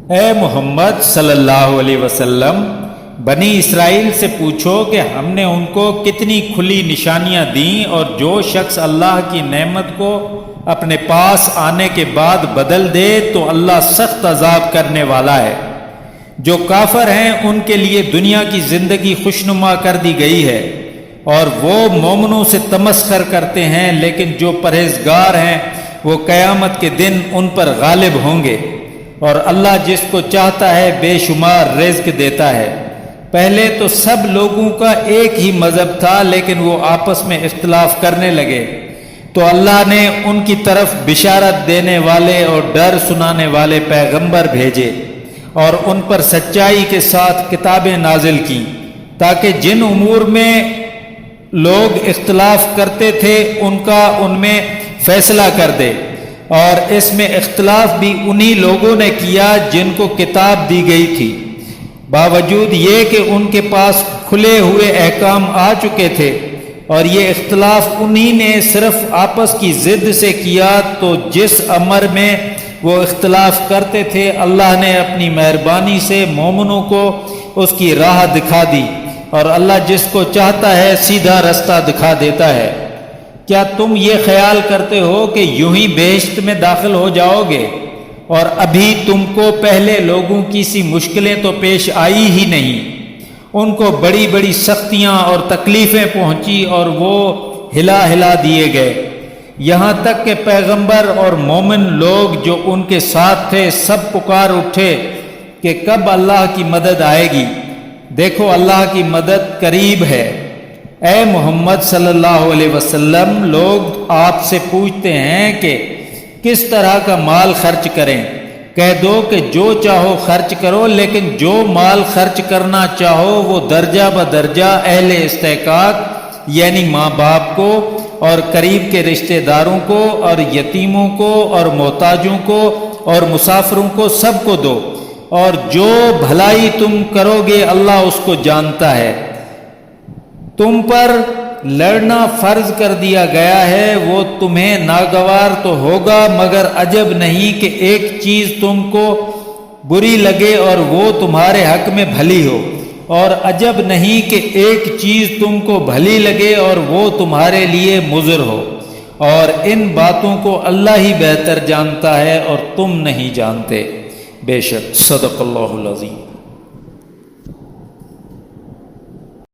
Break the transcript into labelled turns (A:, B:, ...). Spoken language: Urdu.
A: اے محمد صلی اللہ علیہ وسلم، بنی اسرائیل سے پوچھو کہ ہم نے ان کو کتنی کھلی نشانیاں دیں، اور جو شخص اللہ کی نعمت کو اپنے پاس آنے کے بعد بدل دے تو اللہ سخت عذاب کرنے والا ہے۔ جو کافر ہیں ان کے لیے دنیا کی زندگی خوشنما کر دی گئی ہے، اور وہ مومنوں سے تمسخر کرتے ہیں، لیکن جو پرہیزگار ہیں وہ قیامت کے دن ان پر غالب ہوں گے، اور اللہ جس کو چاہتا ہے بے شمار رزق دیتا ہے۔ پہلے تو سب لوگوں کا ایک ہی مذہب تھا، لیکن وہ آپس میں اختلاف کرنے لگے، تو اللہ نے ان کی طرف بشارت دینے والے اور ڈر سنانے والے پیغمبر بھیجے، اور ان پر سچائی کے ساتھ کتابیں نازل کی، تاکہ جن امور میں لوگ اختلاف کرتے تھے ان کا ان میں فیصلہ کر دے۔ اور اس میں اختلاف بھی انہی لوگوں نے کیا جن کو کتاب دی گئی تھی، باوجود یہ کہ ان کے پاس کھلے ہوئے احکام آ چکے تھے، اور یہ اختلاف انہی نے صرف آپس کی ضد سے کیا۔ تو جس امر میں وہ اختلاف کرتے تھے اللہ نے اپنی مہربانی سے مومنوں کو اس کی راہ دکھا دی، اور اللہ جس کو چاہتا ہے سیدھا رستہ دکھا دیتا ہے۔ کیا تم یہ خیال کرتے ہو کہ یوں ہی بہشت میں داخل ہو جاؤ گے، اور ابھی تم کو پہلے لوگوں کی سی مشکلیں تو پیش آئی ہی نہیں؟ ان کو بڑی بڑی سختیاں اور تکلیفیں پہنچی، اور وہ ہلا ہلا دیے گئے، یہاں تک کہ پیغمبر اور مومن لوگ جو ان کے ساتھ تھے سب پکار اٹھے کہ کب اللہ کی مدد آئے گی، دیکھو اللہ کی مدد قریب ہے۔ اے محمد صلی اللہ علیہ وسلم، لوگ آپ سے پوچھتے ہیں کہ کس طرح کا مال خرچ کریں، کہہ دو کہ جو چاہو خرچ کرو، لیکن جو مال خرچ کرنا چاہو وہ درجہ بدرجہ اہل استحقاق یعنی ماں باپ کو، اور قریب کے رشتہ داروں کو، اور یتیموں کو، اور محتاجوں کو، اور مسافروں کو، سب کو دو، اور جو بھلائی تم کرو گے اللہ اس کو جانتا ہے۔ تم پر لڑنا فرض کر دیا گیا ہے، وہ تمہیں ناگوار تو ہوگا، مگر عجب نہیں کہ ایک چیز تم کو بری لگے اور وہ تمہارے حق میں بھلی ہو، اور عجب نہیں کہ ایک چیز تم کو بھلی لگے اور وہ تمہارے لیے مضر ہو، اور ان باتوں کو اللہ ہی بہتر جانتا ہے اور تم نہیں جانتے۔ بے شک صدق اللہ العظیم۔